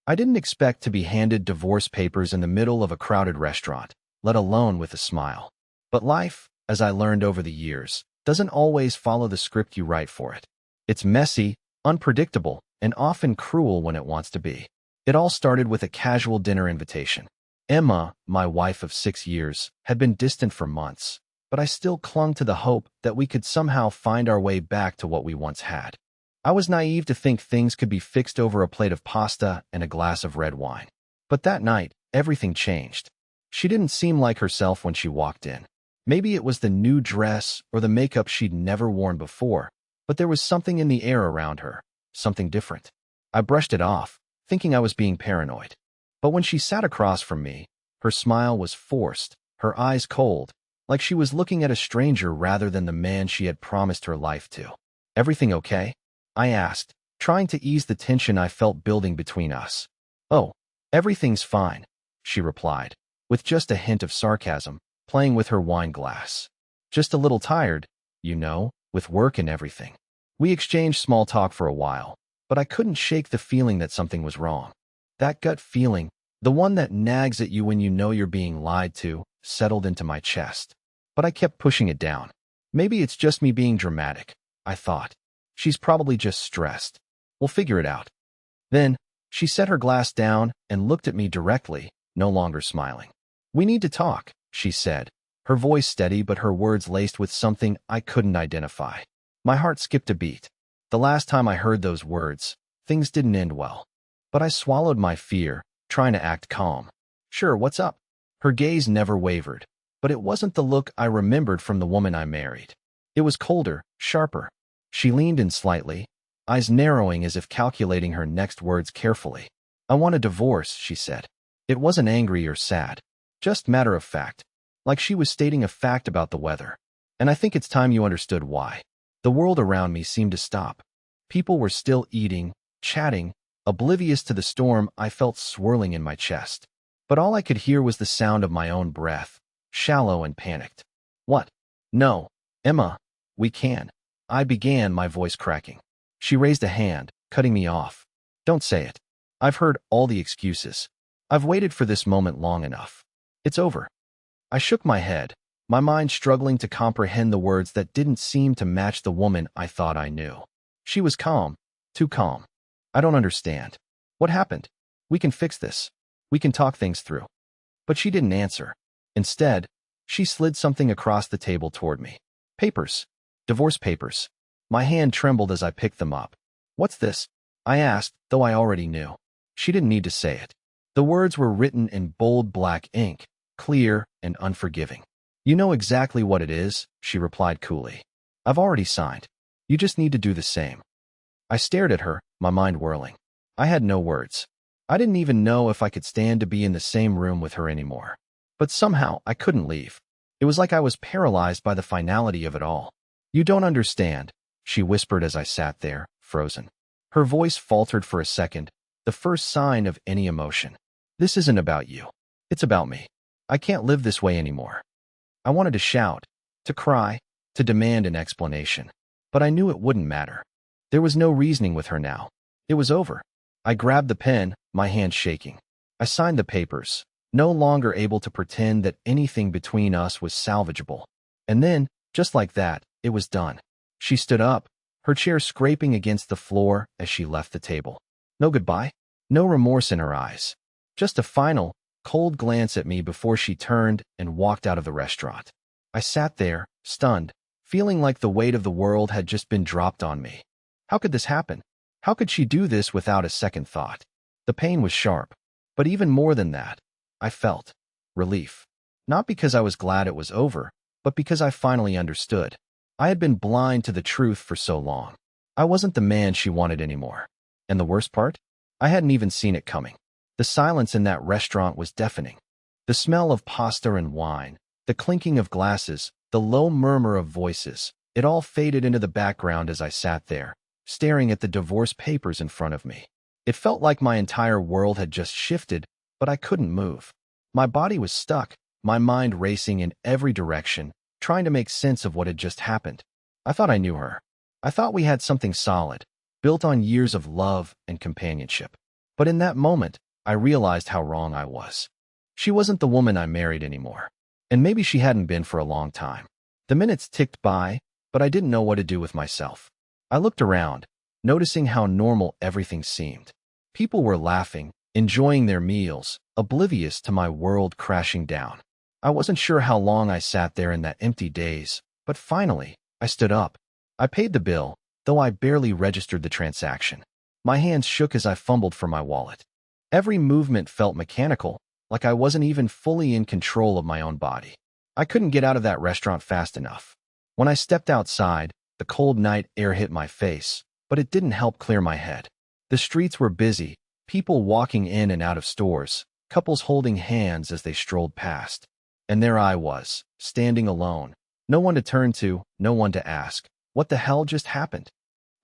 I didn't expect to be handed divorce papers in the middle of a crowded restaurant, let alone with a smile. But life, as I learned over the years, doesn't always follow the script you write for it. It's messy, unpredictable, and often cruel when it wants to be. It all started with a casual dinner invitation. Emma, my wife of 6 years, had been distant for months, but I still clung to the hope that we could somehow find our way back to what we once had. I was naive to think things could be fixed over a plate of pasta and a glass of red wine. But that night, everything changed. She didn't seem like herself when she walked in. Maybe it was the new dress or the makeup she'd never worn before, but there was something in the air around her, something different. I brushed it off, thinking I was being paranoid. But when she sat across from me, her smile was forced, her eyes cold, like she was looking at a stranger rather than the man she had promised her life to. "Everything okay?" I asked, trying to ease the tension I felt building between us. "Oh, everything's fine," she replied, with just a hint of sarcasm, playing with her wine glass. "Just a little tired, with work and everything." We exchanged small talk for a while, but I couldn't shake the feeling that something was wrong. That gut feeling, the one that nags at you when you know you're being lied to, settled into my chest. But I kept pushing it down. Maybe it's just me being dramatic, I thought. She's probably just stressed. We'll figure it out. Then, she set her glass down and looked at me directly, no longer smiling. "We need to talk," she said, her voice steady but her words laced with something I couldn't identify. My heart skipped a beat. The last time I heard those words, things didn't end well. But I swallowed my fear, trying to act calm. "Sure, what's up?" Her gaze never wavered, but it wasn't the look I remembered from the woman I married. It was colder, sharper. She leaned in slightly, eyes narrowing as if calculating her next words carefully. "I want a divorce," she said. It wasn't angry or sad, just matter of fact, like she was stating a fact about the weather. "And I think it's time you understood why." The world around me seemed to stop. People were still eating, chatting, oblivious to the storm I felt swirling in my chest. But all I could hear was the sound of my own breath, shallow and panicked. "What?" "No, Emma, we can." I began, my voice cracking. She raised a hand, cutting me off. "Don't say it. I've heard all the excuses. I've waited for this moment long enough. It's over." I shook my head, my mind struggling to comprehend the words that didn't seem to match the woman I thought I knew. She was calm, too calm. "I don't understand. What happened? We can fix this. We can talk things through." But she didn't answer. Instead, she slid something across the table toward me. "Papers. Divorce papers." My hand trembled as I picked them up. "What's this?" I asked, though I already knew. She didn't need to say it. The words were written in bold black ink, clear and unforgiving. "You know exactly what it is," she replied coolly. "I've already signed. You just need to do the same." I stared at her, my mind whirling. I had no words. I didn't even know if I could stand to be in the same room with her anymore. But somehow, I couldn't leave. It was like I was paralyzed by the finality of it all. "You don't understand," she whispered as I sat there, frozen. Her voice faltered for a second, the first sign of any emotion. "This isn't about you. It's about me. I can't live this way anymore." I wanted to shout, to cry, to demand an explanation. But I knew it wouldn't matter. There was no reasoning with her now. It was over. I grabbed the pen, my hand shaking. I signed the papers, no longer able to pretend that anything between us was salvageable. And then, just like that, it was done. She stood up, her chair scraping against the floor as she left the table. No goodbye, no remorse in her eyes. Just a final, cold glance at me before she turned and walked out of the restaurant. I sat there, stunned, feeling like the weight of the world had just been dropped on me. How could this happen? How could she do this without a second thought? The pain was sharp, but even more than that, I felt relief. Not because I was glad it was over, but because I finally understood. I had been blind to the truth for so long. I wasn't the man she wanted anymore. And the worst part? I hadn't even seen it coming. The silence in that restaurant was deafening. The smell of pasta and wine, the clinking of glasses, the low murmur of voices, it all faded into the background as I sat there, staring at the divorce papers in front of me. It felt like my entire world had just shifted, but I couldn't move. My body was stuck, my mind racing in every direction, trying to make sense of what had just happened. I thought I knew her. I thought we had something solid, built on years of love and companionship. But in that moment, I realized how wrong I was. She wasn't the woman I married anymore. And maybe she hadn't been for a long time. The minutes ticked by, but I didn't know what to do with myself. I looked around, noticing how normal everything seemed. People were laughing, enjoying their meals, oblivious to my world crashing down. I wasn't sure how long I sat there in that empty daze, but finally, I stood up. I paid the bill, though I barely registered the transaction. My hands shook as I fumbled for my wallet. Every movement felt mechanical, like I wasn't even fully in control of my own body. I couldn't get out of that restaurant fast enough. When I stepped outside, the cold night air hit my face, but it didn't help clear my head. The streets were busy, people walking in and out of stores, couples holding hands as they strolled past. And there I was, standing alone. No one to turn to, no one to ask, what the hell just happened?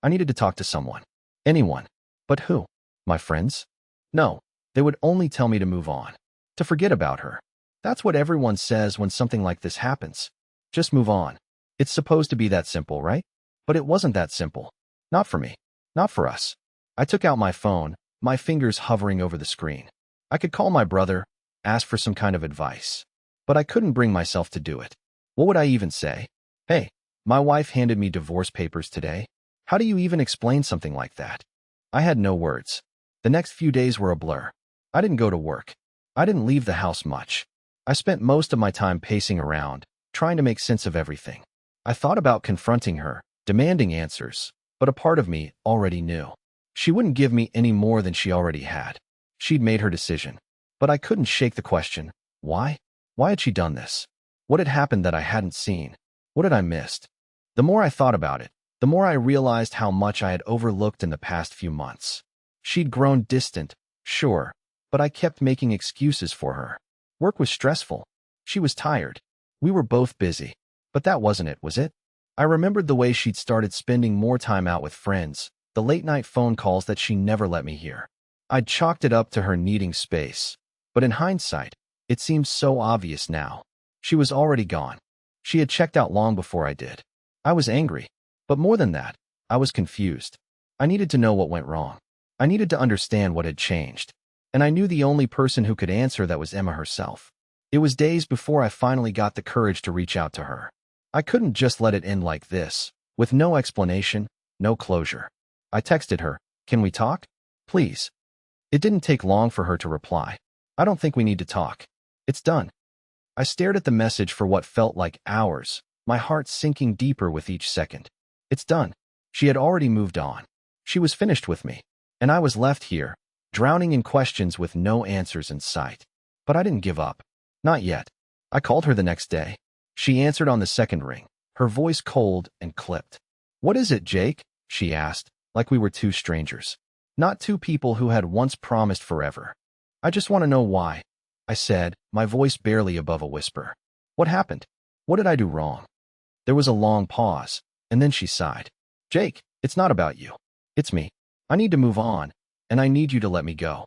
I needed to talk to someone. Anyone. But who? My friends? No, they would only tell me to move on. To forget about her. That's what everyone says when something like this happens. Just move on. It's supposed to be that simple, right? But it wasn't that simple. Not for me. Not for us. I took out my phone, my fingers hovering over the screen. I could call my brother, ask for some kind of advice. But I couldn't bring myself to do it. What would I even say? Hey, my wife handed me divorce papers today. How do you even explain something like that? I had no words. The next few days were a blur. I didn't go to work. I didn't leave the house much. I spent most of my time pacing around, trying to make sense of everything. I thought about confronting her, demanding answers, but a part of me already knew. She wouldn't give me any more than she already had. She'd made her decision. But I couldn't shake the question, why? Why had she done this? What had happened that I hadn't seen? What had I missed? The more I thought about it, the more I realized how much I had overlooked in the past few months. She'd grown distant, sure, but I kept making excuses for her. Work was stressful. She was tired. We were both busy. But that wasn't it, was it? I remembered the way she'd started spending more time out with friends, the late-night phone calls that she never let me hear. I'd chalked it up to her needing space. But in hindsight, it seems so obvious now. She was already gone. She had checked out long before I did. I was angry. But more than that, I was confused. I needed to know what went wrong. I needed to understand what had changed. And I knew the only person who could answer that was Emma herself. It was days before I finally got the courage to reach out to her. I couldn't just let it end like this, with no explanation, no closure. I texted her, "Can we talk? Please." It didn't take long for her to reply. "I don't think we need to talk. It's done." I stared at the message for what felt like hours, my heart sinking deeper with each second. It's done. She had already moved on. She was finished with me. And I was left here, drowning in questions with no answers in sight. But I didn't give up. Not yet. I called her the next day. She answered on the second ring, her voice cold and clipped. "What is it, Jake?" she asked, like we were two strangers. Not two people who had once promised forever. "I just want to know why," I said, my voice barely above a whisper. "What happened? What did I do wrong?" There was a long pause, and then she sighed. "Jake, it's not about you. It's me. I need to move on, and I need you to let me go.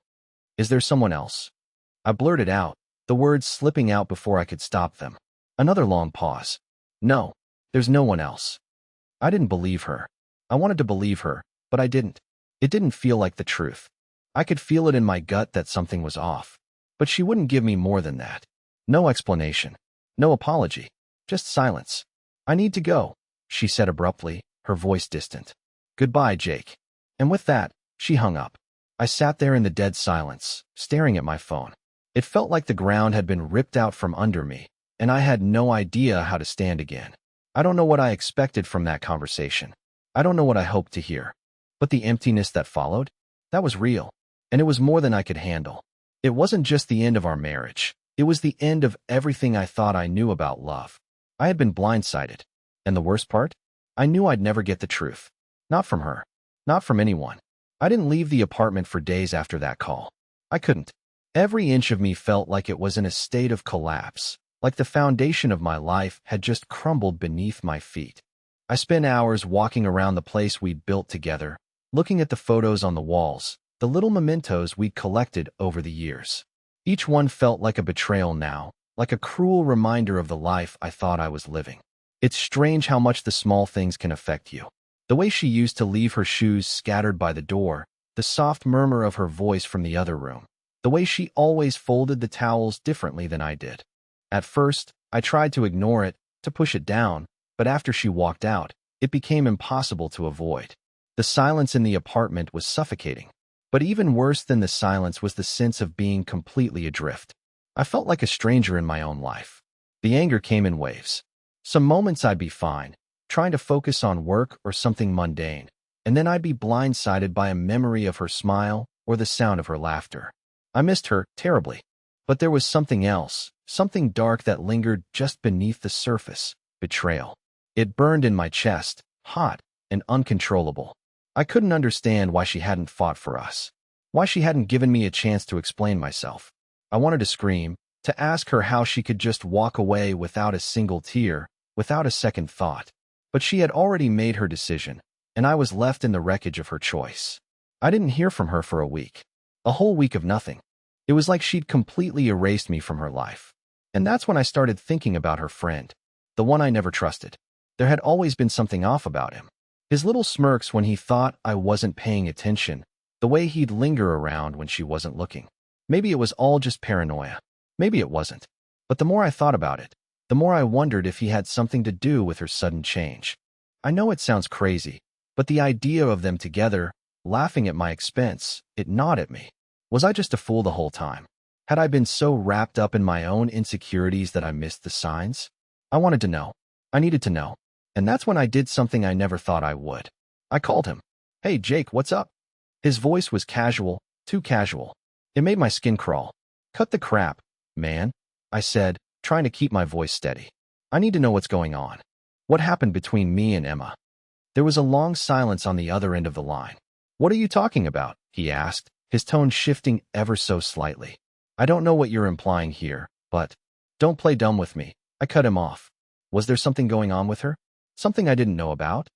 Is there someone else?" I blurted out, the words slipping out before I could stop them. Another long pause. "No, there's no one else." I didn't believe her. I wanted to believe her, but I didn't. It didn't feel like the truth. I could feel it in my gut that something was off. But she wouldn't give me more than that. No explanation. No apology. Just silence. "I need to go," she said abruptly, her voice distant. "Goodbye, Jake." And with that, she hung up. I sat there in the dead silence, staring at my phone. It felt like the ground had been ripped out from under me, and I had no idea how to stand again. I don't know what I expected from that conversation. I don't know what I hoped to hear. But the emptiness that followed, that was real, and it was more than I could handle. It wasn't just the end of our marriage. It was the end of everything I thought I knew about love. I had been blindsided. And the worst part? I knew I'd never get the truth. Not from her. Not from anyone. I didn't leave the apartment for days after that call. I couldn't. Every inch of me felt like it was in a state of collapse, like the foundation of my life had just crumbled beneath my feet. I spent hours walking around the place we'd built together, looking at the photos on the walls, the little mementos we'd collected over the years. Each one felt like a betrayal now, like a cruel reminder of the life I thought I was living. It's strange how much the small things can affect you. The way she used to leave her shoes scattered by the door, the soft murmur of her voice from the other room, the way she always folded the towels differently than I did. At first, I tried to ignore it, to push it down, but after she walked out, it became impossible to avoid. The silence in the apartment was suffocating. But even worse than the silence was the sense of being completely adrift. I felt like a stranger in my own life. The anger came in waves. Some moments I'd be fine, trying to focus on work or something mundane, and then I'd be blindsided by a memory of her smile or the sound of her laughter. I missed her terribly. But there was something else, something dark that lingered just beneath the surface: betrayal. It burned in my chest, hot and uncontrollable. I couldn't understand why she hadn't fought for us, why she hadn't given me a chance to explain myself. I wanted to scream, to ask her how she could just walk away without a single tear, without a second thought. But she had already made her decision, and I was left in the wreckage of her choice. I didn't hear from her for a week. A whole week of nothing. It was like she'd completely erased me from her life. And that's when I started thinking about her friend, the one I never trusted. There had always been something off about him. His little smirks when he thought I wasn't paying attention, the way he'd linger around when she wasn't looking. Maybe it was all just paranoia. Maybe it wasn't. But the more I thought about it, the more I wondered if he had something to do with her sudden change. I know it sounds crazy, but the idea of them together, laughing at my expense, it gnawed at me. Was I just a fool the whole time? Had I been so wrapped up in my own insecurities that I missed the signs? I wanted to know. I needed to know. And that's when I did something I never thought I would. I called him. "Hey, Jake, what's up?" His voice was casual, too casual. It made my skin crawl. "Cut the crap, man," I said, trying to keep my voice steady. "I need to know what's going on. What happened between me and Emma?" There was a long silence on the other end of the line. "What are you talking about?" he asked, his tone shifting ever so slightly. "I don't know what you're implying here, but don't play dumb with me." I cut him off. Was there something going on with her? Something I didn't know about?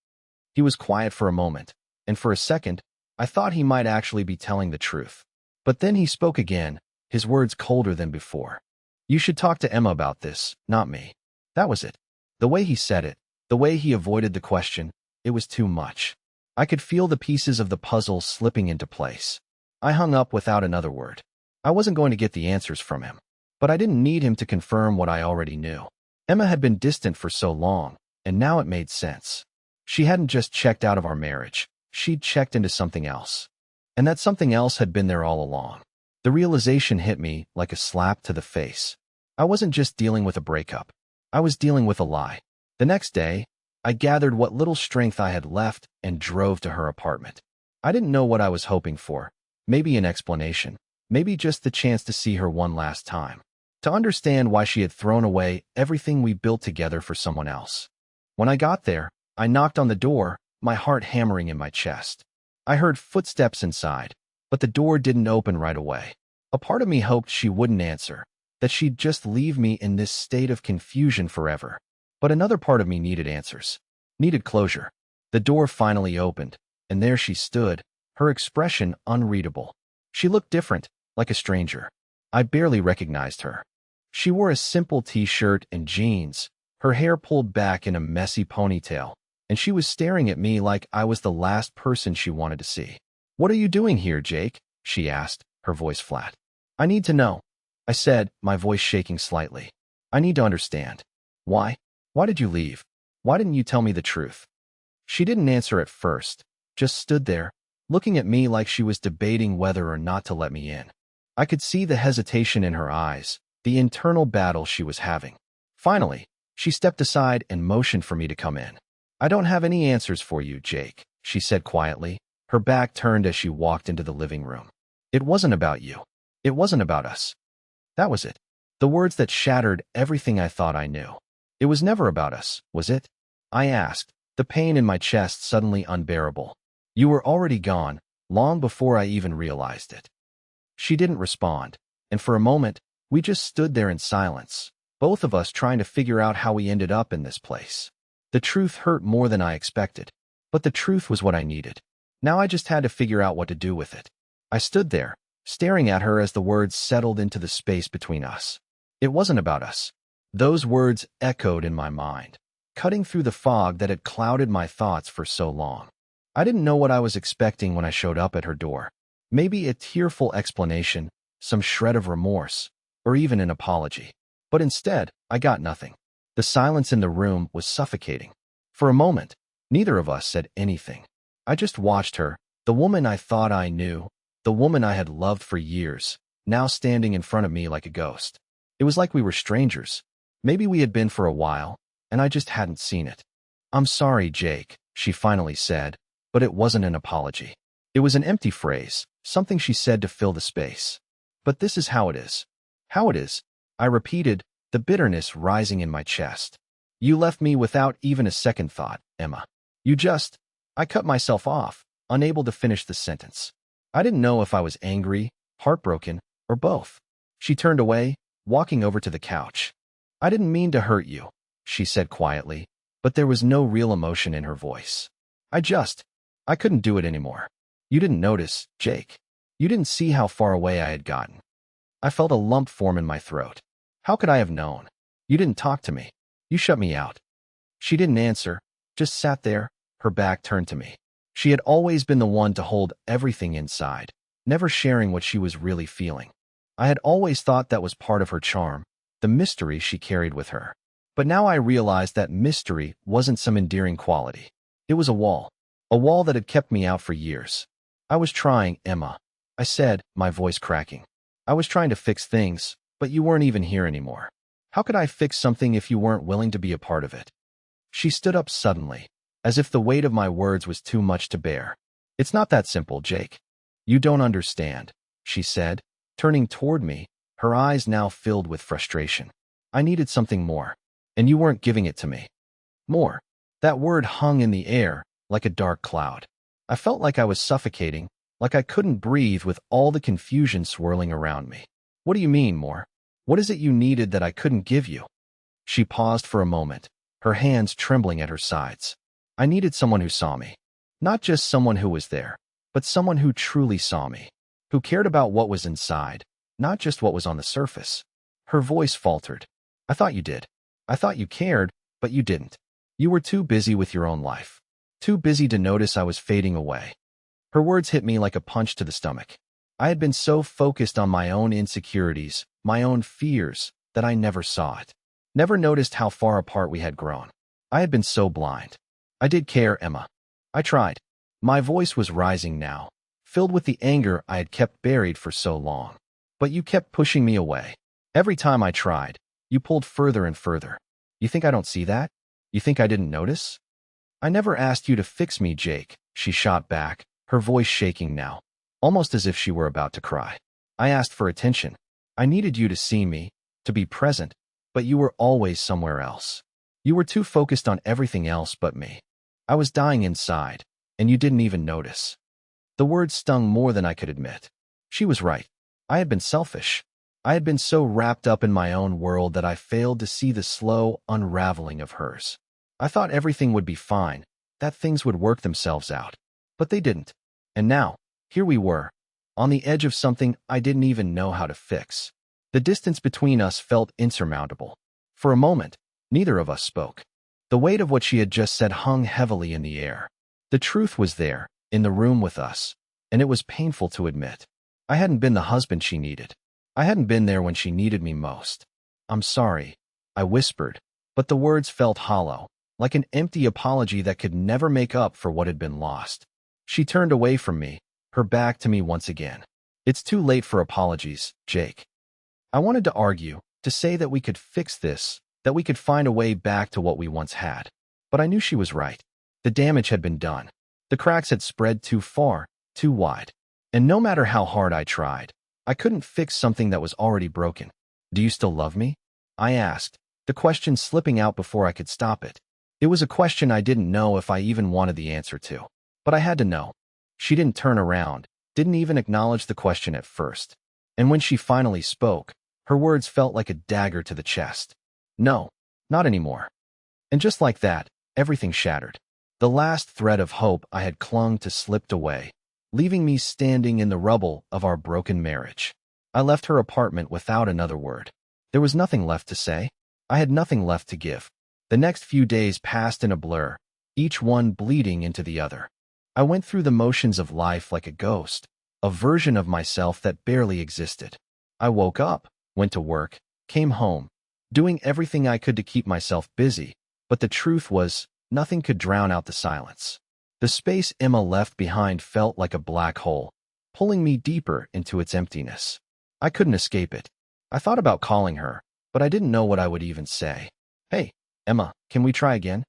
He was quiet for a moment, and for a second, I thought he might actually be telling the truth. But then he spoke again, his words colder than before. "You should talk to Emma about this, not me." That was it. The way he said it, the way he avoided the question, it was too much. I could feel the pieces of the puzzle slipping into place. I hung up without another word. I wasn't going to get the answers from him, but I didn't need him to confirm what I already knew. Emma had been distant for so long, and now it made sense. She hadn't just checked out of our marriage. She'd checked into something else. And that something else had been there all along. The realization hit me like a slap to the face. I wasn't just dealing with a breakup. I was dealing with a lie. The next day, I gathered what little strength I had left and drove to her apartment. I didn't know what I was hoping for. Maybe an explanation. Maybe just the chance to see her one last time. To understand why she had thrown away everything we built together for someone else. When I got there, I knocked on the door, my heart hammering in my chest. I heard footsteps inside, but the door didn't open right away. A part of me hoped she wouldn't answer, that she'd just leave me in this state of confusion forever. But another part of me needed answers, needed closure. The door finally opened, and there she stood, her expression unreadable. She looked different, like a stranger. I barely recognized her. She wore a simple t-shirt and jeans, her hair pulled back in a messy ponytail, and she was staring at me like I was the last person she wanted to see. "What are you doing here, Jake?" she asked, her voice flat. "I need to know," I said, my voice shaking slightly. "I need to understand. Why? Why did you leave? Why didn't you tell me the truth?" She didn't answer at first, just stood there, looking at me like she was debating whether or not to let me in. I could see the hesitation in her eyes, the internal battle she was having. Finally, she stepped aside and motioned for me to come in. "I don't have any answers for you, Jake," she said quietly, her back turned as she walked into the living room. "It wasn't about you. It wasn't about us." That was it. The words that shattered everything I thought I knew. "It was never about us, was it?" I asked, the pain in my chest suddenly unbearable. "You were already gone, long before I even realized it." She didn't respond, and for a moment, we just stood there in silence, both of us trying to figure out how we ended up in this place. The truth hurt more than I expected, but the truth was what I needed. Now I just had to figure out what to do with it. I stood there, staring at her as the words settled into the space between us. It wasn't about us. Those words echoed in my mind, cutting through the fog that had clouded my thoughts for so long. I didn't know what I was expecting when I showed up at her door. Maybe a tearful explanation, some shred of remorse, or even an apology. But instead, I got nothing. The silence in the room was suffocating. For a moment, neither of us said anything. I just watched her, the woman I thought I knew, the woman I had loved for years, now standing in front of me like a ghost. It was like we were strangers. Maybe we had been for a while, and I just hadn't seen it. "I'm sorry, Jake," she finally said, but it wasn't an apology. It was an empty phrase, something she said to fill the space. "But this is how it is." "How it is?" I repeated, the bitterness rising in my chest. "You left me without even a second thought, Emma. You just—" I cut myself off, unable to finish the sentence. I didn't know if I was angry, heartbroken, or both. She turned away, walking over to the couch. "I didn't mean to hurt you," she said quietly, but there was no real emotion in her voice. I couldn't do it anymore. You didn't notice, Jake. You didn't see how far away I had gotten." I felt a lump form in my throat. How could I have known? "You didn't talk to me. You shut me out." She didn't answer, just sat there, her back turned to me. She had always been the one to hold everything inside, never sharing what she was really feeling. I had always thought that was part of her charm, the mystery she carried with her. But now I realized that mystery wasn't some endearing quality. It was a wall that had kept me out for years. "I was trying, Emma," I said, my voice cracking. "I was trying to fix things, but you weren't even here anymore. How could I fix something if you weren't willing to be a part of it?" She stood up suddenly, as if the weight of my words was too much to bear. "It's not that simple, Jake. You don't understand," she said, turning toward me, her eyes now filled with frustration. "I needed something more, and you weren't giving it to me." More. That word hung in the air, like a dark cloud. I felt like I was suffocating, like I couldn't breathe with all the confusion swirling around me. "What do you mean, more? What is it you needed that I couldn't give you?" She paused for a moment, her hands trembling at her sides. "I needed someone who saw me. Not just someone who was there, but someone who truly saw me, who cared about what was inside, not just what was on the surface." Her voice faltered. "I thought you did. I thought you cared, but you didn't. You were too busy with your own life. Too busy to notice I was fading away." Her words hit me like a punch to the stomach. I had been so focused on my own insecurities, my own fears, that I never saw it. Never noticed how far apart we had grown. I had been so blind. "I did care, Emma. I tried." My voice was rising now, filled with the anger I had kept buried for so long. "But you kept pushing me away. Every time I tried, you pulled further and further. You think I don't see that? You think I didn't notice?" "I never asked you to fix me, Jake," she shot back, her voice shaking now, almost as if she were about to cry. "I asked for attention. I needed you to see me, to be present, but you were always somewhere else. You were too focused on everything else but me. I was dying inside, and you didn't even notice." The words stung more than I could admit. She was right. I had been selfish. I had been so wrapped up in my own world that I failed to see the slow unraveling of hers. I thought everything would be fine, that things would work themselves out. But they didn't. And now, here we were, on the edge of something I didn't even know how to fix. The distance between us felt insurmountable. For a moment, neither of us spoke. The weight of what she had just said hung heavily in the air. The truth was there, in the room with us, and it was painful to admit. I hadn't been the husband she needed. I hadn't been there when she needed me most. "I'm sorry," I whispered, but the words felt hollow, like an empty apology that could never make up for what had been lost. She turned away from me, her back to me once again. "It's too late for apologies, Jake." I wanted to argue, to say that we could fix this, that we could find a way back to what we once had. But I knew she was right. The damage had been done. The cracks had spread too far, too wide. And no matter how hard I tried, I couldn't fix something that was already broken. "Do you still love me?" I asked, the question slipping out before I could stop it. It was a question I didn't know if I even wanted the answer to. But I had to know. She didn't turn around, didn't even acknowledge the question at first. And when she finally spoke, her words felt like a dagger to the chest. "No, not anymore." And just like that, everything shattered. The last thread of hope I had clung to slipped away, leaving me standing in the rubble of our broken marriage. I left her apartment without another word. There was nothing left to say. I had nothing left to give. The next few days passed in a blur, each one bleeding into the other. I went through the motions of life like a ghost, a version of myself that barely existed. I woke up, went to work, came home, doing everything I could to keep myself busy, but the truth was, nothing could drown out the silence. The space Emma left behind felt like a black hole, pulling me deeper into its emptiness. I couldn't escape it. I thought about calling her, but I didn't know what I would even say. Hey, Emma, can we try again?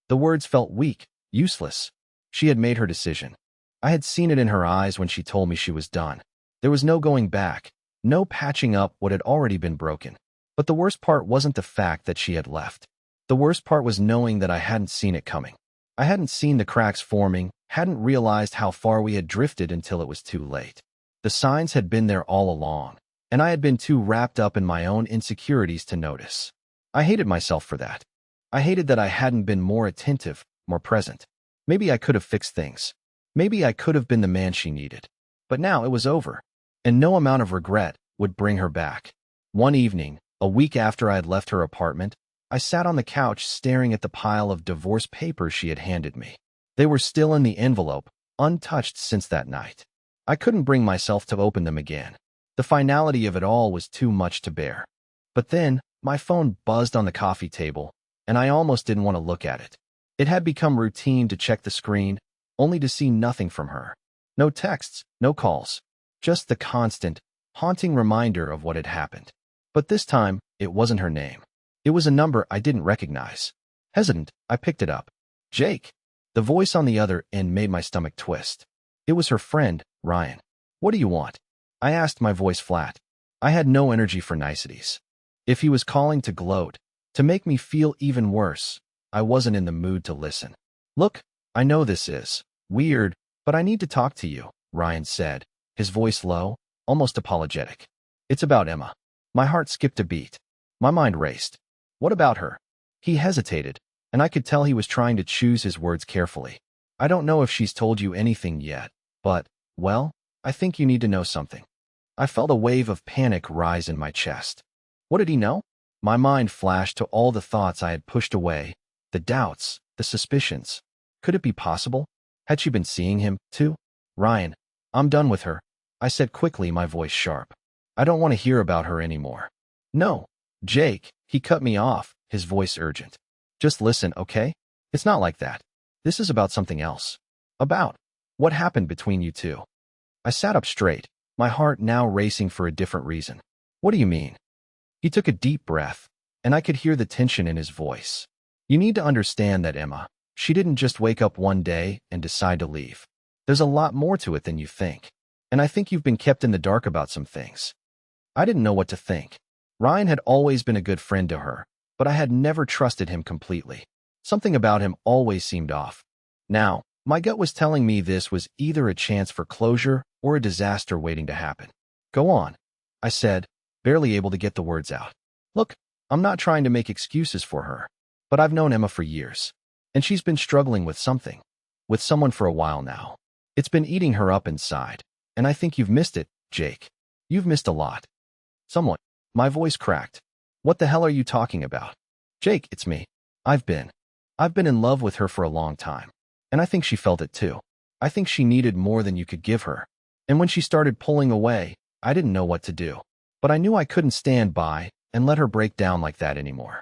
The words felt weak, useless. She had made her decision. I had seen it in her eyes when she told me she was done. There was no going back, no patching up what had already been broken. But the worst part wasn't the fact that she had left. The worst part was knowing that I hadn't seen it coming. I hadn't seen the cracks forming, hadn't realized how far we had drifted until it was too late. The signs had been there all along, and I had been too wrapped up in my own insecurities to notice. I hated myself for that. I hated that I hadn't been more attentive, more present. Maybe I could have fixed things. Maybe I could have been the man she needed. But now it was over, and no amount of regret would bring her back. One evening, a week after I had left her apartment, I sat on the couch staring at the pile of divorce papers she had handed me. They were still in the envelope, untouched since that night. I couldn't bring myself to open them again. The finality of it all was too much to bear. But then, my phone buzzed on the coffee table, and I almost didn't want to look at it. It had become routine to check the screen, only to see nothing from her. No texts, no calls. Just the constant, haunting reminder of what had happened. But this time, it wasn't her name. It was a number I didn't recognize. Hesitant, I picked it up. Jake. The voice on the other end made my stomach twist. It was her friend, Ryan. What do you want? I asked, my voice flat. I had no energy for niceties. If he was calling to gloat, to make me feel even worse, I wasn't in the mood to listen. Look, I know this is weird, but I need to talk to you, Ryan said, his voice low, almost apologetic. It's about Emma. My heart skipped a beat. My mind raced. What about her? He hesitated, and I could tell he was trying to choose his words carefully. I don't know if she's told you anything yet, but, well, I think you need to know something. I felt a wave of panic rise in my chest. What did he know? My mind flashed to all the thoughts I had pushed away, the doubts, the suspicions. Could it be possible? Had she been seeing him, too? Ryan, I'm done with her, I said quickly, my voice sharp. I don't want to hear about her anymore. No, Jake, he cut me off, his voice urgent. Just listen, okay? It's not like that. This is about something else. About what happened between you two. I sat up straight, my heart now racing for a different reason. What do you mean? He took a deep breath, and I could hear the tension in his voice. You need to understand that Emma, she didn't just wake up one day and decide to leave. There's a lot more to it than you think, and I think you've been kept in the dark about some things. I didn't know what to think. Ryan had always been a good friend to her, but I had never trusted him completely. Something about him always seemed off. Now, my gut was telling me this was either a chance for closure or a disaster waiting to happen. Go on, I said, barely able to get the words out. Look, I'm not trying to make excuses for her, but I've known Emma for years, and she's been struggling with something, with someone for a while now. It's been eating her up inside, and I think you've missed it, Jake. You've missed a lot. Somewhat. My voice cracked. What the hell are you talking about? Jake, it's me. I've been in love with her for a long time, and I think she felt it too. I think she needed more than you could give her, and when she started pulling away, I didn't know what to do. But I knew I couldn't stand by and let her break down like that anymore.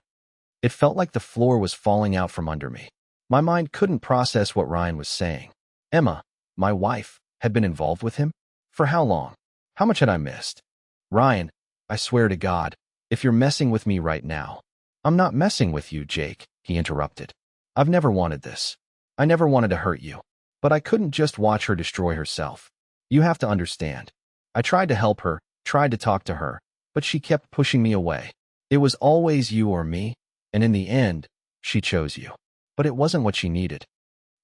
It felt like the floor was falling out from under me. My mind couldn't process what Ryan was saying. Emma, my wife, had been involved with him? For how long? How much had I missed? Ryan, I swear to God, if you're messing with me right now. I'm not messing with you, Jake, he interrupted. I've never wanted this. I never wanted to hurt you. But I couldn't just watch her destroy herself. You have to understand. I tried to help her, tried to talk to her, but she kept pushing me away. It was always you or me, and in the end, she chose you. But it wasn't what she needed.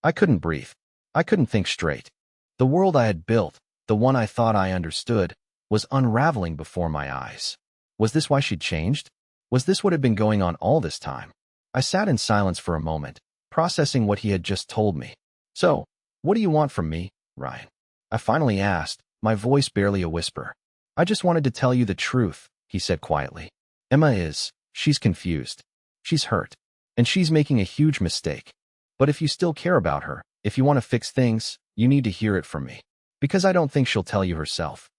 I couldn't breathe. I couldn't think straight. The world I had built, the one I thought I understood, was unraveling before my eyes. Was this why she'd changed? Was this what had been going on all this time? I sat in silence for a moment, processing what he had just told me. So, what do you want from me, Ryan? I finally asked, my voice barely a whisper. I just wanted to tell you the truth, he said quietly. She's confused. She's hurt. And she's making a huge mistake. But if you still care about her, if you want to fix things, You need to hear it from me. Because I don't think she'll tell you herself.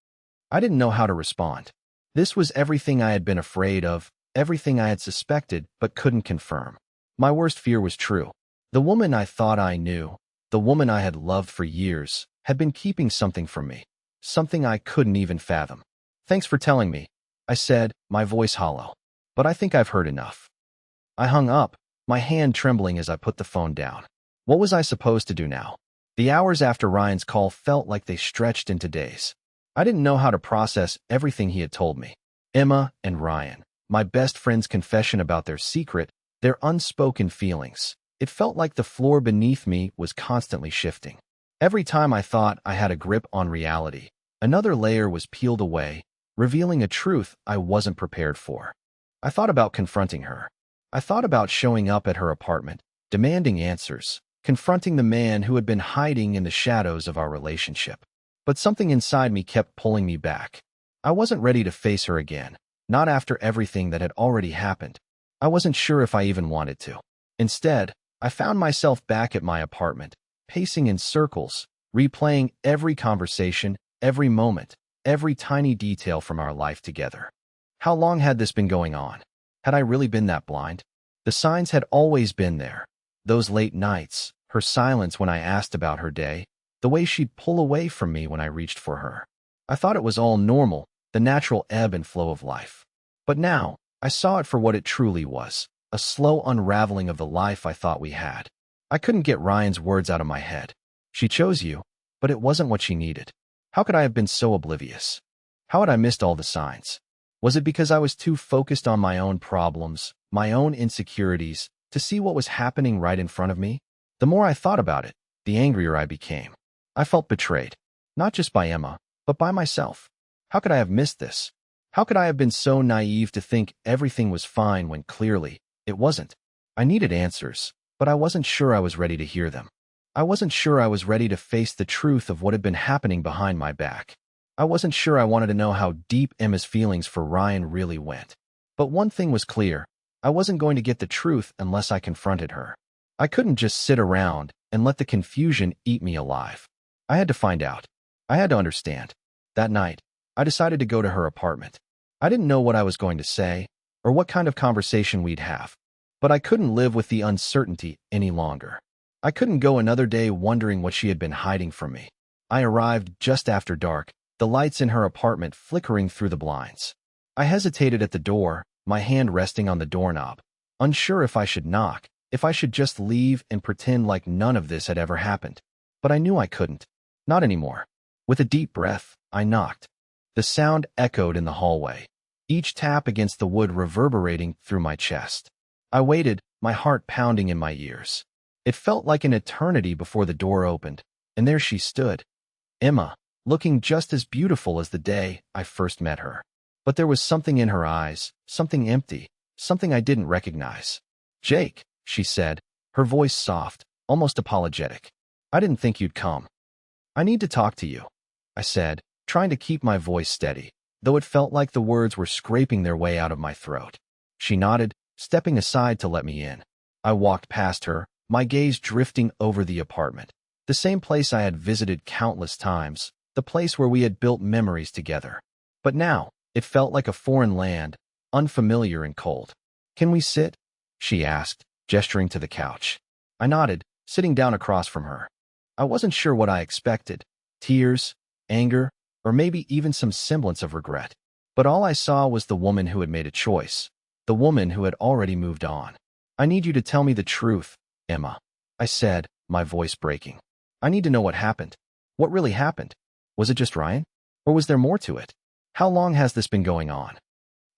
I didn't know how to respond. This was everything I had been afraid of, everything I had suspected but couldn't confirm. My worst fear was true. The woman I thought I knew, the woman I had loved for years, had been keeping something from me. Something I couldn't even fathom. Thanks for telling me, I said, my voice hollow. But I think I've heard enough. I hung up, my hand trembling as I put the phone down. What was I supposed to do now? The hours after Ryan's call felt like they stretched into days. I didn't know how to process everything he had told me. Emma and Ryan, my best friend's confession about their secret, their unspoken feelings. It felt like the floor beneath me was constantly shifting. Every time I thought I had a grip on reality, another layer was peeled away, revealing a truth I wasn't prepared for. I thought about confronting her. I thought about showing up at her apartment, demanding answers, confronting the man who had been hiding in the shadows of our relationship. But something inside me kept pulling me back. I wasn't ready to face her again, not after everything that had already happened. I wasn't sure if I even wanted to. Instead, I found myself back at my apartment, pacing in circles, replaying every conversation, every moment, every tiny detail from our life together. How long had this been going on? Had I really been that blind? The signs had always been there. Those late nights, her silence when I asked about her day, the way she'd pull away from me when I reached for her. I thought it was all normal, the natural ebb and flow of life. But now, I saw it for what it truly was, a slow unraveling of the life I thought we had. I couldn't get Ryan's words out of my head. She chose you, but it wasn't what she needed. How could I have been so oblivious? How had I missed all the signs? Was it because I was too focused on my own problems, my own insecurities, to see what was happening right in front of me? The more I thought about it, the angrier I became. I felt betrayed, not just by Emma, but by myself. How could I have missed this? How could I have been so naive to think everything was fine when clearly it wasn't? I needed answers, but I wasn't sure I was ready to hear them. I wasn't sure I was ready to face the truth of what had been happening behind my back. I wasn't sure I wanted to know how deep Emma's feelings for Ryan really went. But one thing was clear. I wasn't going to get the truth unless I confronted her. I couldn't just sit around and let the confusion eat me alive. I had to find out. I had to understand. That night, I decided to go to her apartment. I didn't know what I was going to say or what kind of conversation we'd have, but I couldn't live with the uncertainty any longer. I couldn't go another day wondering what she had been hiding from me. I arrived just after dark, the lights in her apartment flickering through the blinds. I hesitated at the door, my hand resting on the doorknob, unsure if I should knock, if I should just leave and pretend like none of this had ever happened. But I knew I couldn't. Not anymore. With a deep breath, I knocked. The sound echoed in the hallway, each tap against the wood reverberating through my chest. I waited, my heart pounding in my ears. It felt like an eternity before the door opened, and there she stood. Emma, looking just as beautiful as the day I first met her. But there was something in her eyes, something empty, something I didn't recognize. "Jake," she said, her voice soft, almost apologetic. "I didn't think you'd come." "I need to talk to you," I said, trying to keep my voice steady, though it felt like the words were scraping their way out of my throat. She nodded, stepping aside to let me in. I walked past her, my gaze drifting over the apartment, the same place I had visited countless times, the place where we had built memories together. But now, it felt like a foreign land, unfamiliar and cold. "Can we sit?" she asked, gesturing to the couch. I nodded, sitting down across from her. I wasn't sure what I expected. Tears, anger, or maybe even some semblance of regret. But all I saw was the woman who had made a choice, the woman who had already moved on. "I need you to tell me the truth, Emma," I said, my voice breaking. "I need to know what happened. What really happened? Was it just Ryan? Or was there more to it? How long has this been going on?"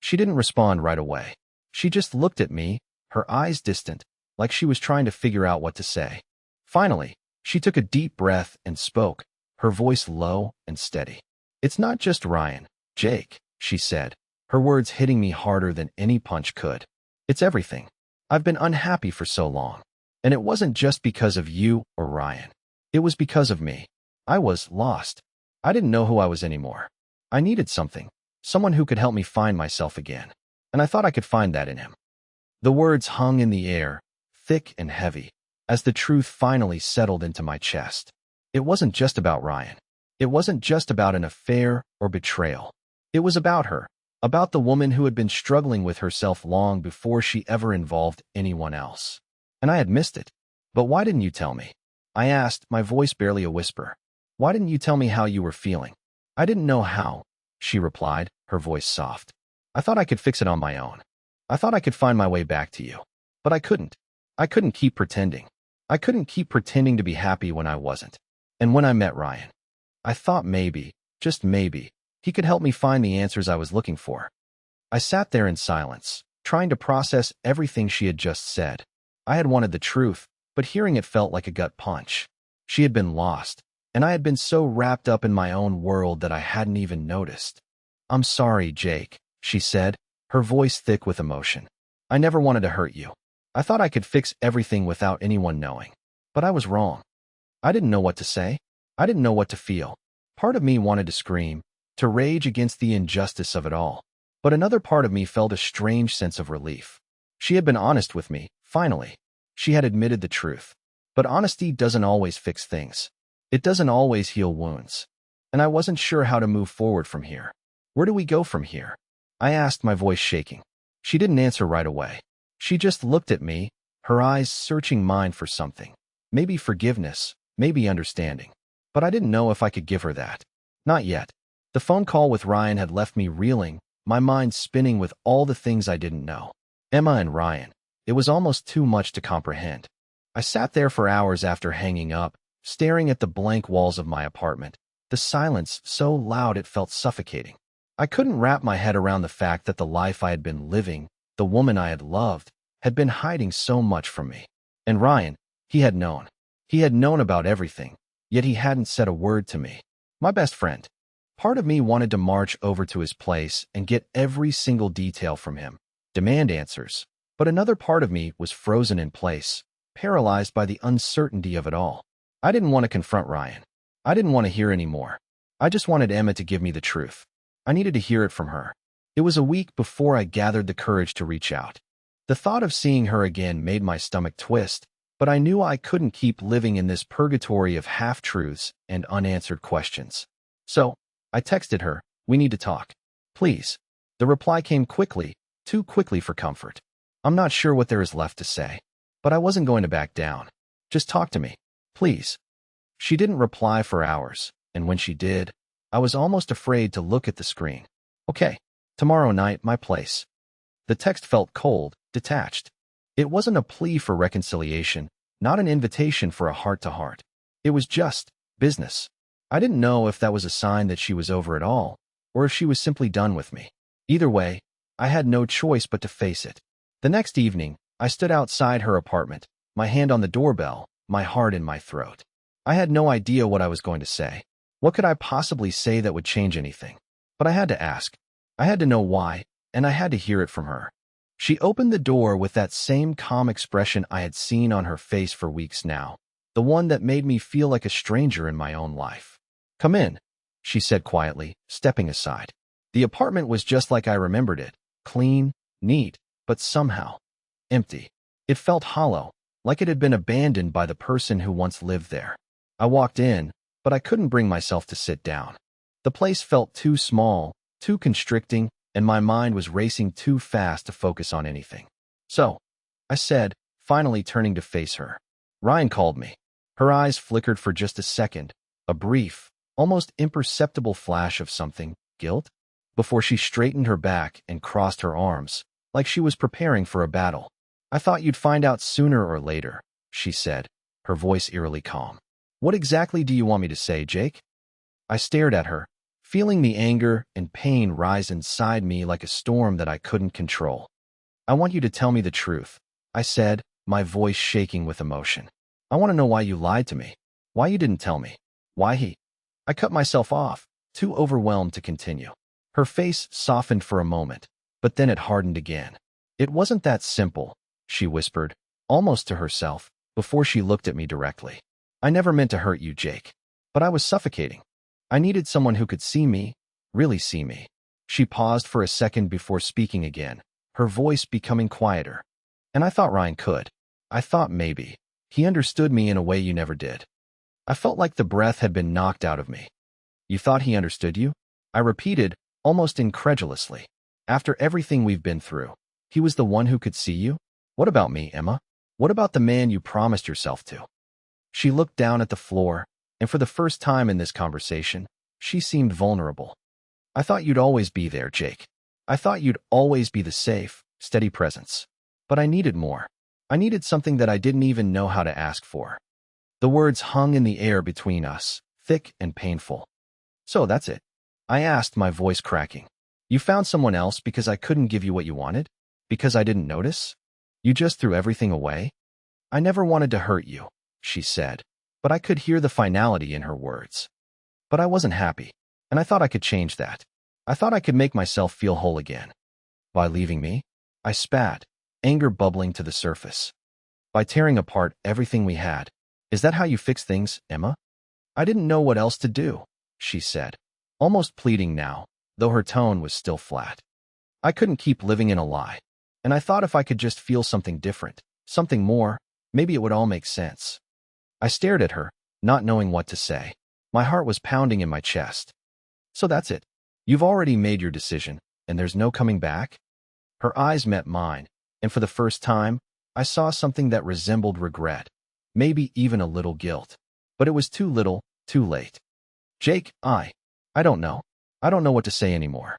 She didn't respond right away. She just looked at me, her eyes distant, like she was trying to figure out what to say. Finally, she took a deep breath and spoke, her voice low and steady. "It's not just Ryan, Jake," she said, her words hitting me harder than any punch could. "It's everything. I've been unhappy for so long. And it wasn't just because of you or Ryan. It was because of me. I was lost. I didn't know who I was anymore. I needed something, someone who could help me find myself again. And I thought I could find that in him." The words hung in the air, thick and heavy, as the truth finally settled into my chest. It wasn't just about Ryan. It wasn't just about an affair or betrayal. It was about her, about the woman who had been struggling with herself long before she ever involved anyone else. And I had missed it. But why didn't you tell me? I asked, my voice barely a whisper. Why didn't you tell me how you were feeling? I didn't know how, she replied, her voice soft. I thought I could fix it on my own. I thought I could find my way back to you. But I couldn't. I couldn't keep pretending. I couldn't keep pretending to be happy when I wasn't. And when I met Ryan, I thought maybe, just maybe, he could help me find the answers I was looking for. I sat there in silence, trying to process everything she had just said. I had wanted the truth, but hearing it felt like a gut punch. She had been lost, and I had been so wrapped up in my own world that I hadn't even noticed. I'm sorry, Jake, she said, her voice thick with emotion. I never wanted to hurt you. I thought I could fix everything without anyone knowing. But I was wrong. I didn't know what to say. I didn't know what to feel. Part of me wanted to scream, to rage against the injustice of it all. But another part of me felt a strange sense of relief. She had been honest with me, finally. She had admitted the truth. But honesty doesn't always fix things. It doesn't always heal wounds. And I wasn't sure how to move forward from here. Where do we go from here? I asked, my voice shaking. She didn't answer right away. She just looked at me, her eyes searching mine for something. Maybe forgiveness, maybe understanding. But I didn't know if I could give her that. Not yet. The phone call with Ryan had left me reeling, my mind spinning with all the things I didn't know. Emma and Ryan. It was almost too much to comprehend. I sat there for hours after hanging up, staring at the blank walls of my apartment, the silence so loud it felt suffocating. I couldn't wrap my head around the fact that the life I had been living, the woman I had loved, had been hiding so much from me. And Ryan, he had known. He had known about everything, yet he hadn't said a word to me. My best friend. Part of me wanted to march over to his place and get every single detail from him, demand answers. But another part of me was frozen in place, paralyzed by the uncertainty of it all. I didn't want to confront Ryan. I didn't want to hear any more. I just wanted Emma to give me the truth. I needed to hear it from her. It was a week before I gathered the courage to reach out. The thought of seeing her again made my stomach twist, but I knew I couldn't keep living in this purgatory of half-truths and unanswered questions. So, I texted her, "We need to talk. Please." The reply came quickly, too quickly for comfort. I'm not sure what there is left to say, but I wasn't going to back down. Just talk to me, please. She didn't reply for hours, and when she did, I was almost afraid to look at the screen. Okay, tomorrow night, my place. The text felt cold, detached. It wasn't a plea for reconciliation, not an invitation for a heart-to-heart. It was just business. I didn't know if that was a sign that she was over it all, or if she was simply done with me. Either way, I had no choice but to face it. The next evening, I stood outside her apartment, my hand on the doorbell, my heart in my throat. I had no idea what I was going to say. What could I possibly say that would change anything? But I had to ask. I had to know why, and I had to hear it from her. She opened the door with that same calm expression I had seen on her face for weeks now, the one that made me feel like a stranger in my own life. "Come in," she said quietly, stepping aside. The apartment was just like I remembered it, clean, neat, but somehow empty. It felt hollow, like it had been abandoned by the person who once lived there. I walked in, but I couldn't bring myself to sit down. The place felt too small, too constricting, and my mind was racing too fast to focus on anything. "So," I said, finally turning to face her. "Ryan called me." Her eyes flickered for just a second, a brief, almost imperceptible flash of something, guilt, before she straightened her back and crossed her arms, like she was preparing for a battle. "I thought you'd find out sooner or later," she said, her voice eerily calm. "What exactly do you want me to say, Jake?" I stared at her, feeling the anger and pain rise inside me like a storm that I couldn't control. "I want you to tell me the truth," I said, my voice shaking with emotion. "I want to know why you lied to me, why you didn't tell me, why he—" I cut myself off, too overwhelmed to continue. Her face softened for a moment, but then it hardened again. "It wasn't that simple," she whispered, almost to herself, before she looked at me directly. "I never meant to hurt you, Jake. But I was suffocating. I needed someone who could see me, really see me." She paused for a second before speaking again, her voice becoming quieter. "And I thought Ryan could. I thought maybe he understood me in a way you never did." I felt like the breath had been knocked out of me. You thought he understood you? I repeated, almost incredulously. After everything we've been through, he was the one who could see you? What about me, Emma? What about the man you promised yourself to? She looked down at the floor, and for the first time in this conversation, she seemed vulnerable. I thought you'd always be there, Jake. I thought you'd always be the safe, steady presence. But I needed more. I needed something that I didn't even know how to ask for. The words hung in the air between us, thick and painful. So that's it. I asked, my voice cracking. You found someone else because I couldn't give you what you wanted? Because I didn't notice? You just threw everything away? I never wanted to hurt you, she said, but I could hear the finality in her words. But I wasn't happy, and I thought I could change that. I thought I could make myself feel whole again. By leaving me? I spat, anger bubbling to the surface. By tearing apart everything we had. Is that how you fix things, Emma? I didn't know what else to do, she said, almost pleading now, though her tone was still flat. I couldn't keep living in a lie, and I thought if I could just feel something different, something more, maybe it would all make sense. I stared at her, not knowing what to say. My heart was pounding in my chest. So that's it. You've already made your decision, and there's no coming back? Her eyes met mine, and for the first time, I saw something that resembled regret, maybe even a little guilt. But it was too little, too late. Jake, I don't know. I don't know what to say anymore.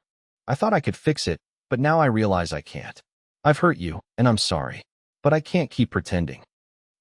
I thought I could fix it, but now I realize I can't. I've hurt you, and I'm sorry. But I can't keep pretending.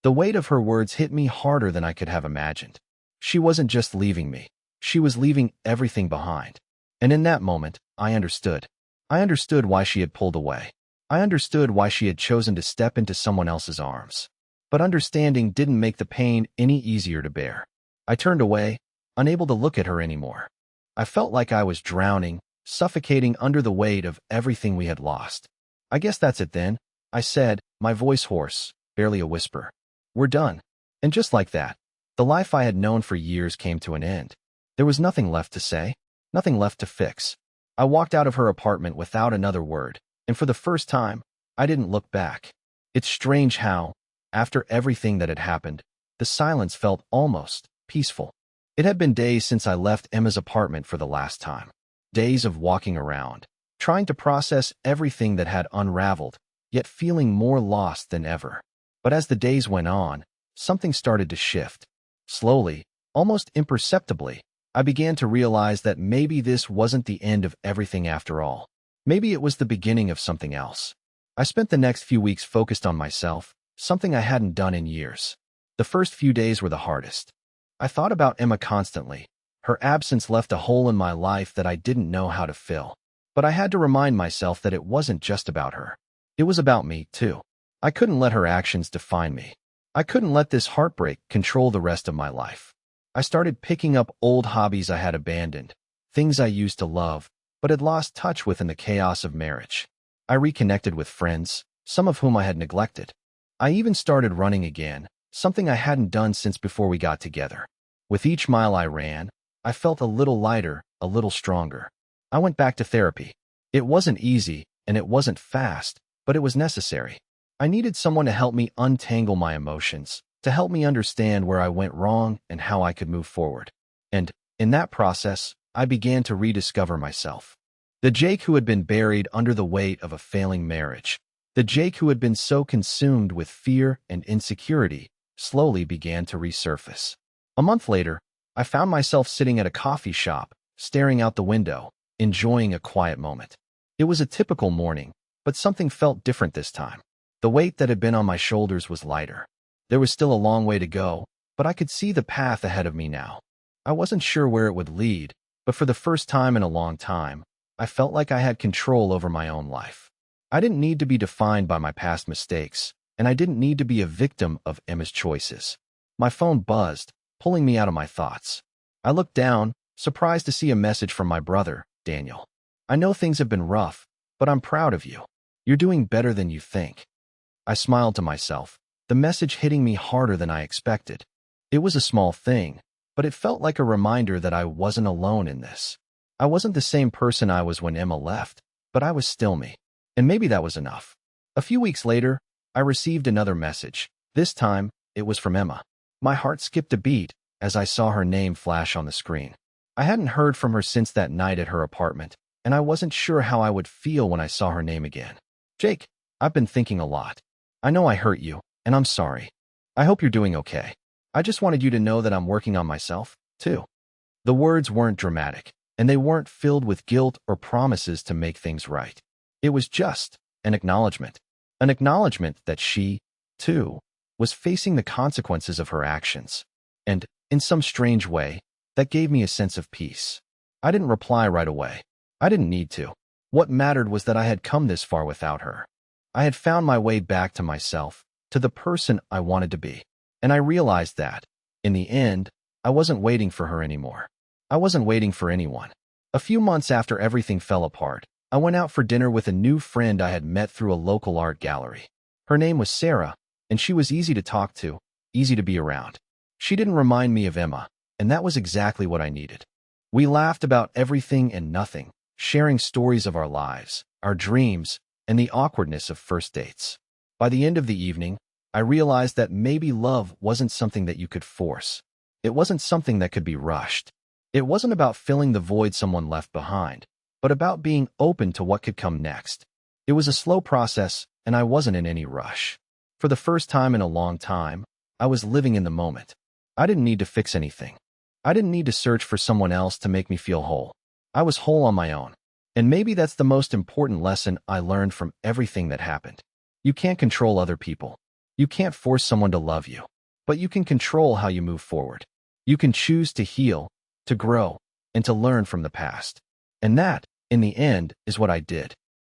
The weight of her words hit me harder than I could have imagined. She wasn't just leaving me. She was leaving everything behind. And in that moment, I understood. I understood why she had pulled away. I understood why she had chosen to step into someone else's arms. But understanding didn't make the pain any easier to bear. I turned away, unable to look at her anymore. I felt like I was drowning, suffocating under the weight of everything we had lost. I guess that's it then, I said, my voice hoarse, barely a whisper. We're done. And just like that, the life I had known for years came to an end. There was nothing left to say, nothing left to fix. I walked out of her apartment without another word, and for the first time, I didn't look back. It's strange how, after everything that had happened, the silence felt almost peaceful. It had been days since I left Emma's apartment for the last time. Days of walking around, trying to process everything that had unraveled, yet feeling more lost than ever. But as the days went on, something started to shift. Slowly, almost imperceptibly, I began to realize that maybe this wasn't the end of everything after all. Maybe it was the beginning of something else. I spent the next few weeks focused on myself, something I hadn't done in years. The first few days were the hardest. I thought about Emma constantly. Her absence left a hole in my life that I didn't know how to fill. But I had to remind myself that it wasn't just about her. It was about me, too. I couldn't let her actions define me. I couldn't let this heartbreak control the rest of my life. I started picking up old hobbies I had abandoned, things I used to love, but had lost touch with in the chaos of marriage. I reconnected with friends, some of whom I had neglected. I even started running again, something I hadn't done since before we got together. With each mile I ran, I felt a little lighter, a little stronger. I went back to therapy. It wasn't easy, and it wasn't fast, but it was necessary. I needed someone to help me untangle my emotions, to help me understand where I went wrong and how I could move forward. And, in that process, I began to rediscover myself. The Jake who had been buried under the weight of a failing marriage, the Jake who had been so consumed with fear and insecurity, slowly began to resurface. A month later, I found myself sitting at a coffee shop, staring out the window, enjoying a quiet moment. It was a typical morning, but something felt different this time. The weight that had been on my shoulders was lighter. There was still a long way to go, but I could see the path ahead of me now. I wasn't sure where it would lead, but for the first time in a long time, I felt like I had control over my own life. I didn't need to be defined by my past mistakes, and I didn't need to be a victim of Emma's choices. My phone buzzed, pulling me out of my thoughts. I looked down, surprised to see a message from my brother, Daniel. I know things have been rough, but I'm proud of you. You're doing better than you think. I smiled to myself, the message hitting me harder than I expected. It was a small thing, but it felt like a reminder that I wasn't alone in this. I wasn't the same person I was when Emma left, but I was still me. And maybe that was enough. A few weeks later, I received another message. This time, it was from Emma. My heart skipped a beat, as I saw her name flash on the screen. I hadn't heard from her since that night at her apartment, and I wasn't sure how I would feel when I saw her name again. Jake, I've been thinking a lot. I know I hurt you, and I'm sorry. I hope you're doing okay. I just wanted you to know that I'm working on myself, too. The words weren't dramatic, and they weren't filled with guilt or promises to make things right. It was just an acknowledgement that she, too, was facing the consequences of her actions. And, in some strange way, that gave me a sense of peace. I didn't reply right away. I didn't need to. What mattered was that I had come this far without her. I had found my way back to myself, to the person I wanted to be. And I realized that, in the end, I wasn't waiting for her anymore. I wasn't waiting for anyone. A few months after everything fell apart, I went out for dinner with a new friend I had met through a local art gallery. Her name was Sarah, and she was easy to talk to, easy to be around. She didn't remind me of Emma, and that was exactly what I needed. We laughed about everything and nothing, sharing stories of our lives, our dreams, and the awkwardness of first dates. By the end of the evening, I realized that maybe love wasn't something that you could force. It wasn't something that could be rushed. It wasn't about filling the void someone left behind, but about being open to what could come next. It was a slow process, and I wasn't in any rush. For the first time in a long time, I was living in the moment. I didn't need to fix anything. I didn't need to search for someone else to make me feel whole. I was whole on my own. And maybe that's the most important lesson I learned from everything that happened. You can't control other people. You can't force someone to love you. But you can control how you move forward. You can choose to heal, to grow, and to learn from the past. And that, in the end, is what I did.